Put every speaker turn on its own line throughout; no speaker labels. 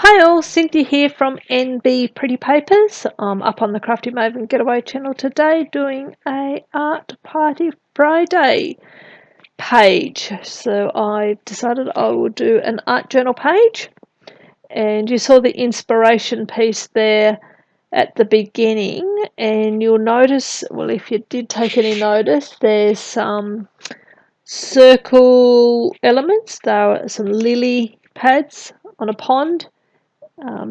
Hi all, Cynthia here from NB Pretty Papers. I'm up on the Crafty Maven Getaway channel today doing a Art Party Friday page. So I decided I will do an art journal page, and you saw the inspiration piece there at the beginning, and you'll notice, well, if you did take any notice, there's some circle elements. There are some lily pads on a pond.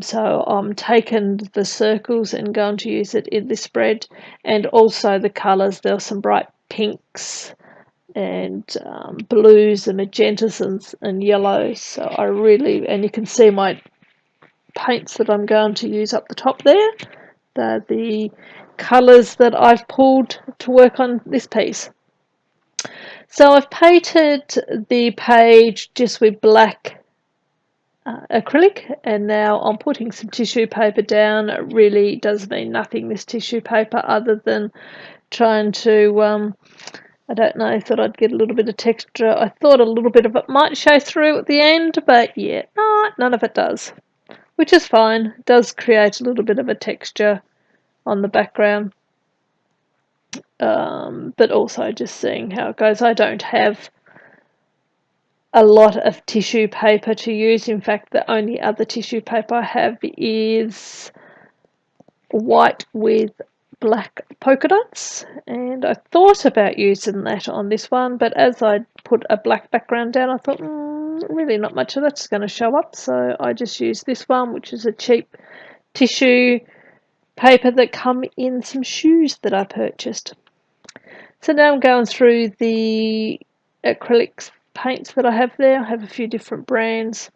So I'm taking the circles and going to use it in this spread, and also the colours. There are some bright pinks and blues and magentas and yellows. So I really, and you can see my paints that I'm going to use up the top there. They're the colours that I've pulled to work on this piece. So I've painted the page just with black acrylic, and now I'm putting some tissue paper down. It really does mean nothing, this tissue paper, other than trying to I don't know, I thought I'd get a little bit of texture. I thought a little bit of it might show through at the end, but yeah, no, none of it does, which is fine. It does create a little bit of a texture on the background, but also just seeing how it goes. I don't have a lot of tissue paper to use. In fact, the only other tissue paper I have is white with black polka dots, and I thought about using that on this one, but as I put a black background down, I thought really not much of that's going to show up, so I just used this one, which is a cheap tissue paper that come in some shoes that I purchased. So now I'm going through the acrylics paints that I have there. I have a few different brands,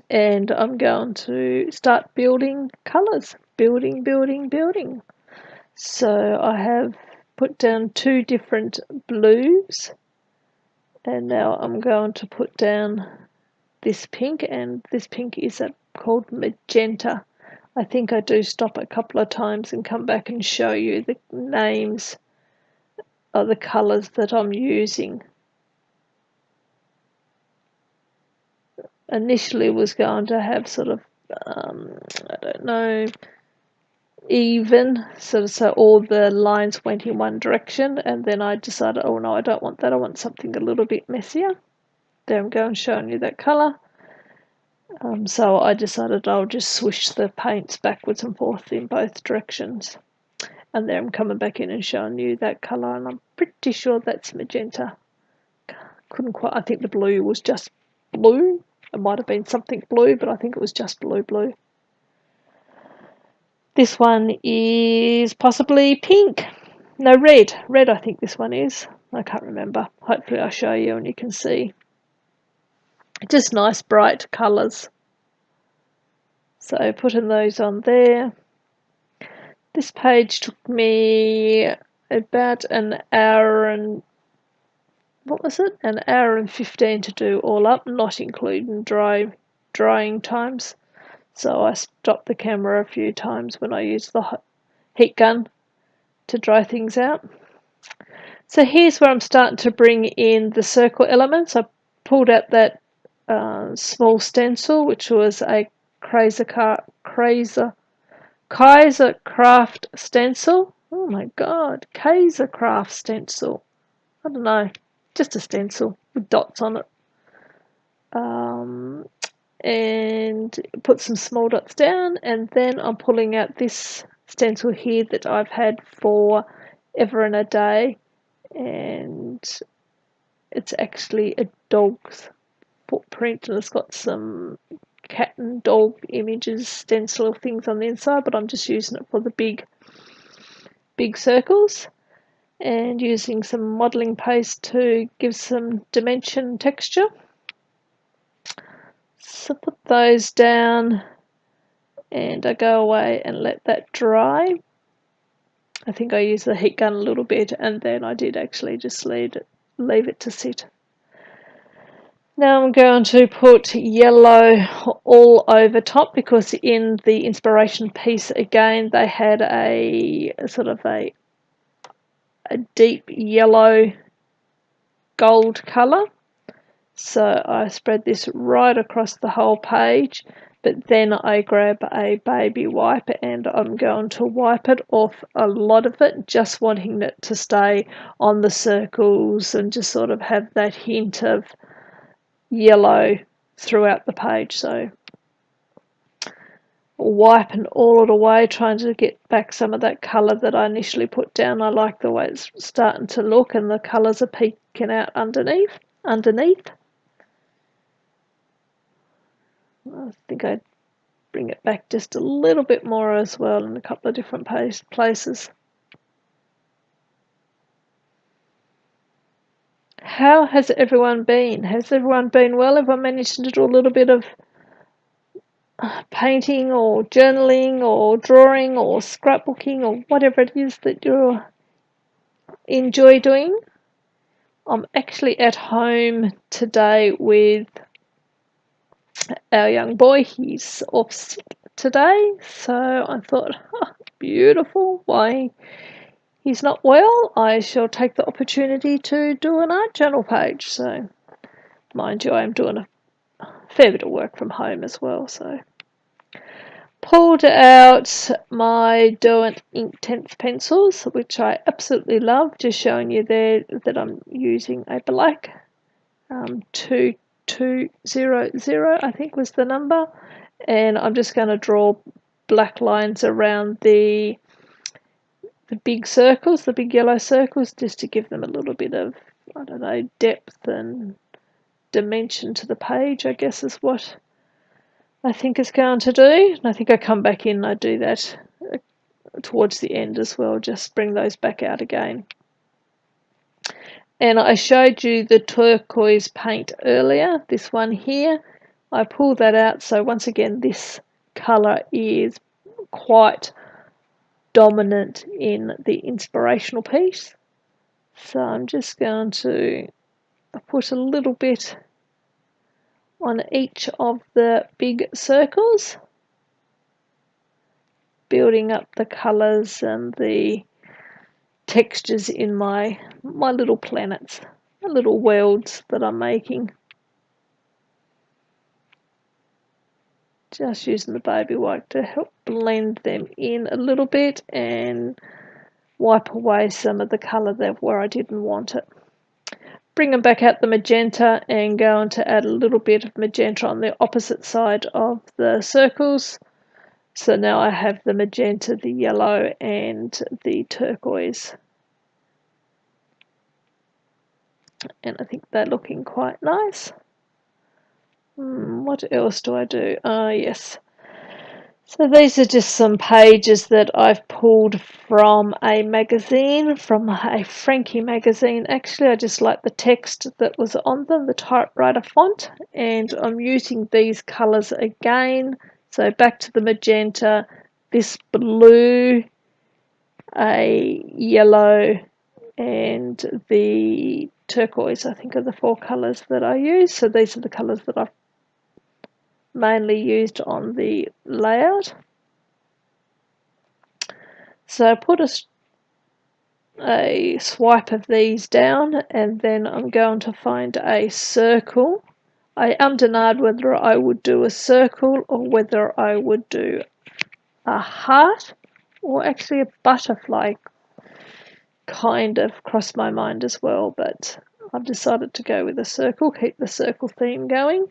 and I'm going to start building colours. Building. So I have put down 2 different blues, and now I'm going to put down this pink, and this pink is called magenta. I think I do stop a couple of times and come back and show you the names of the colours that I'm using. Initially was going to have sort of I don't know, even so all the lines went in one direction, and then I decided, oh no, I don't want that, I want something a little bit messier. There I'm going, showing you that colour. So I decided I'll just swish the paints backwards and forth in both directions, and there I'm coming back in and showing you that colour, and I'm pretty sure that's magenta. Couldn't quite, I think the blue was just blue. It might have been something blue, but I think it was just blue. This one is possibly pink. No, red. Red, I think this one is. I can't remember. Hopefully I'll show you and you can see. Just nice bright colours. So putting those on there. This page took me about an hour and, what was it? An hour and 15 to do all up, not including drying times. So I stopped the camera a few times when I used the heat gun to dry things out. So here's where I'm starting to bring in the circle elements. I pulled out that small stencil, which was a Kaiser Craft stencil. Oh my god, Kaiser Craft stencil. I don't know, just a stencil with dots on it. And put some small dots down, and then I'm pulling out this stencil here that I've had for ever and a day, and it's actually a dog's footprint, and it's got some cat and dog images, stencil things on the inside, but I'm just using it for the big circles, and using some modelling paste to give some dimension texture. So put those down, and I go away and let that dry. I think I used the heat gun a little bit, and then I did actually just leave it to sit. Now I'm going to put yellow all over top, because in the inspiration piece again they had a sort of a deep yellow gold colour, So I spread this right across the whole page, but then I grab a baby wipe and I'm going to wipe it off a lot of it, just wanting it to stay on the circles and just sort of have that hint of yellow throughout the page. So wiping all it away, trying to get back some of that colour that I initially put down. I like the way it's starting to look and the colours are peeking out underneath. I think I'd bring it back just a little bit more as well in a couple of different places. How has everyone been? Has everyone been well? Have I managed to do a little bit of painting or journaling or drawing or scrapbooking or whatever it is that you enjoy doing? I'm actually at home today with our young boy. He's off sick today, so I thought, oh, beautiful. Why he's not well, I shall take the opportunity to do an art journal page. So, mind you, I'm doing a fair bit of work from home as well. So, pulled out my Derwent Inktense pencils, which I absolutely love. Just showing you there that I'm using a black 2200, I think was the number, and I'm just going to draw black lines around the big circles, the big yellow circles, just to give them a little bit of, I don't know, depth and dimension to the page, I guess is what I think it's going to do. And I think I come back in and I do that towards the end as well, just bring those back out again. And I showed you the turquoise paint earlier, this one here. I pulled that out, so once again this colour is quite dominant in the inspirational piece. So I'm just going to put a little bit on each of the big circles, building up the colours and the textures in my little planets, my little worlds that I'm making. Just using the baby wipe to help blend them in a little bit and wipe away some of the colour there where I didn't want it. Bring back out the magenta and going to add a little bit of magenta on the opposite side of the circles. So now I have the magenta, the yellow and the turquoise. And I think they're looking quite nice. What else do I do? Yes. So these are just some pages that I've pulled from a magazine, from a Frankie magazine. Actually, I just like the text that was on them, the typewriter font, and I'm using these colours again. So back to the magenta, this blue, a yellow, and the turquoise, I think, are the four colours that I use. So these are the colours that I've mainly used on the layout. So I put a swipe of these down, and then I'm going to find a circle. I denied whether I would do a circle or whether I would do a heart or actually a butterfly. Kind of crossed my mind as well, but I've decided to go with a circle, keep the circle theme going.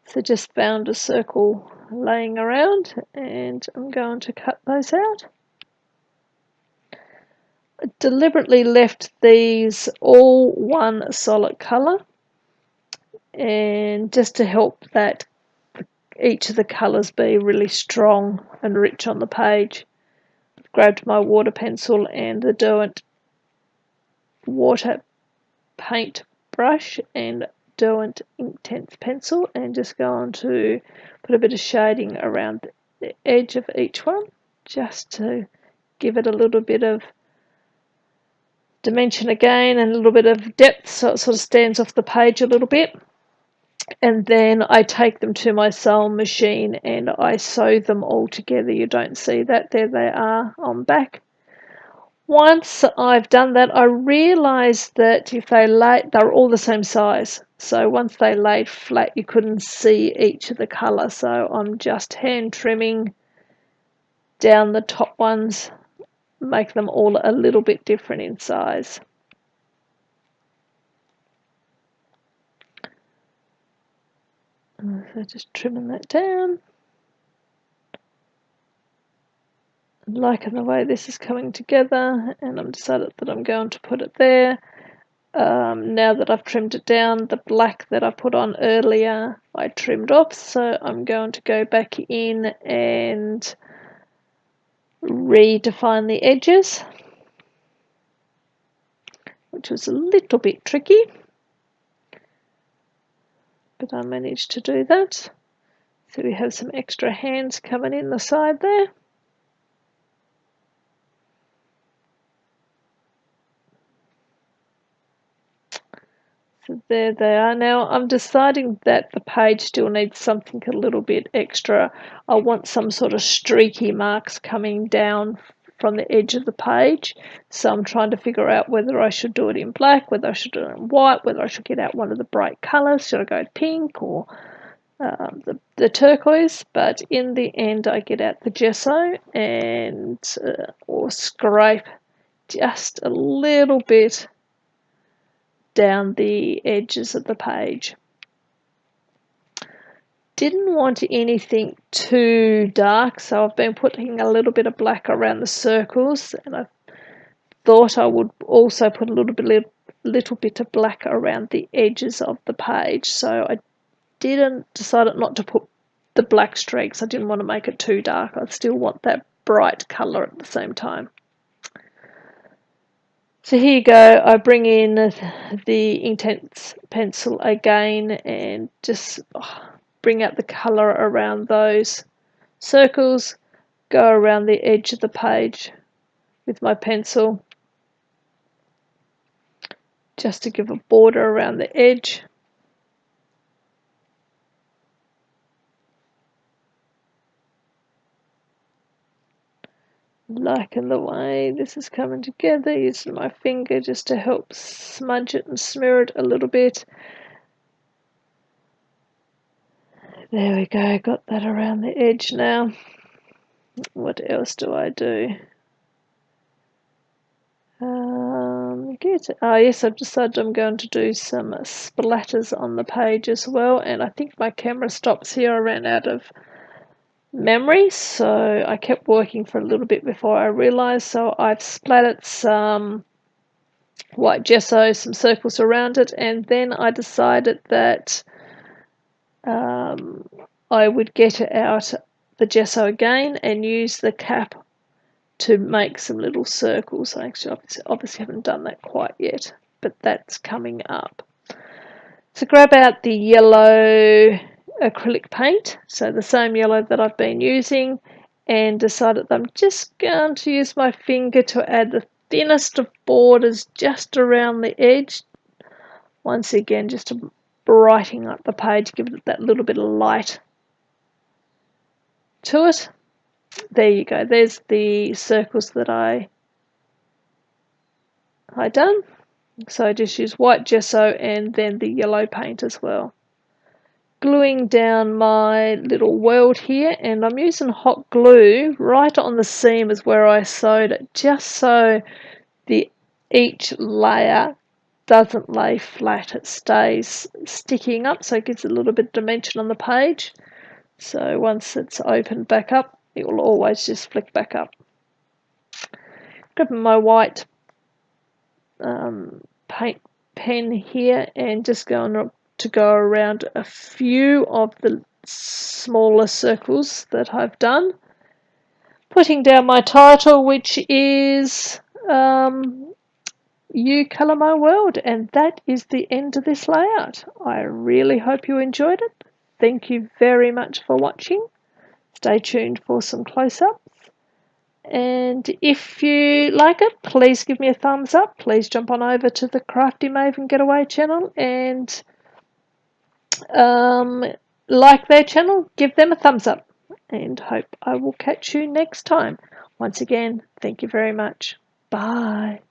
So just found a circle laying around and I'm going to cut those out. I deliberately left these all one solid colour, and just to help that each of the colours be really strong and rich on the page. I've grabbed my water pencil and the Derwent water paint brush and Derwent Inktense pencil, and just going to put a bit of shading around the edge of each one, just to give it a little bit of dimension again and a little bit of depth, so it sort of stands off the page a little bit. And then I take them to my sewing machine and I sew them all together. You don't see that, there they are on back. Once I've done that, I realised that if they were all the same size. So once they laid flat, you couldn't see each of the colour. So I'm just hand trimming down the top ones, make them all a little bit different in size. So just trimming that down. Liking the way this is coming together, and I'm decided that I'm going to put it there. Now that I've trimmed it down, the black that I put on earlier I trimmed off, so I'm going to go back in and redefine the edges, which was a little bit tricky, but I managed to do that. So we have some extra hands coming in the side there. So there they are. Now I'm deciding that the page still needs something a little bit extra. I want some sort of streaky marks coming down from the edge of the page. So I'm trying to figure out whether I should do it in black, whether I should do it in white, whether I should get out one of the bright colours. Should I go pink or the turquoise? But in the end I get out the gesso and or scrape just a little bit down the edges of the page. Didn't want anything too dark, so I've been putting a little bit of black around the circles, and I thought I would also put a little bit of black around the edges of the page. So I decided not to put the black streaks. I didn't want to make it too dark. I still want that bright colour at the same time. So here you go, I bring in the Intense pencil again and just bring out the colour around those circles, go around the edge of the page with my pencil just to give a border around the edge. Liking the way this is coming together, using my finger just to help smudge it and smear it a little bit. There we go, got that around the edge now. What else do I do? Yes, I've decided I'm going to do some splatters on the page as well, and I think my camera stops here. I ran out of memory, so I kept working for a little bit before I realised. So I've splattered some white gesso, some circles around it, and then I decided that I would get out the gesso again and use the cap to make some little circles. I actually obviously haven't done that quite yet, but that's coming up. So grab out the yellow acrylic paint, so the same yellow that I've been using, and decided that I'm just going to use my finger to add the thinnest of borders just around the edge. Once again, just to brighten up the page, give it that little bit of light to it. There you go, there's the circles that I done. So I just use white gesso and then the yellow paint as well. Gluing down my little world here, and I'm using hot glue right on the seam is where I sewed it, just so each layer doesn't lay flat, it stays sticking up, so it gives a little bit of dimension on the page. So once it's opened back up, it will always just flick back up. Grabbing my white paint pen here and just going to go around a few of the smaller circles that I've done. Putting down my title, which is You Colour My World, and that is the end of this layout. I really hope you enjoyed it. Thank you very much for watching. Stay tuned for some close-ups. And if you like it, please give me a thumbs up. Please jump on over to the Crafty Maven Getaway channel and like their channel, give them a thumbs up, and hope I will catch you next time. Once again, thank you very much. Bye.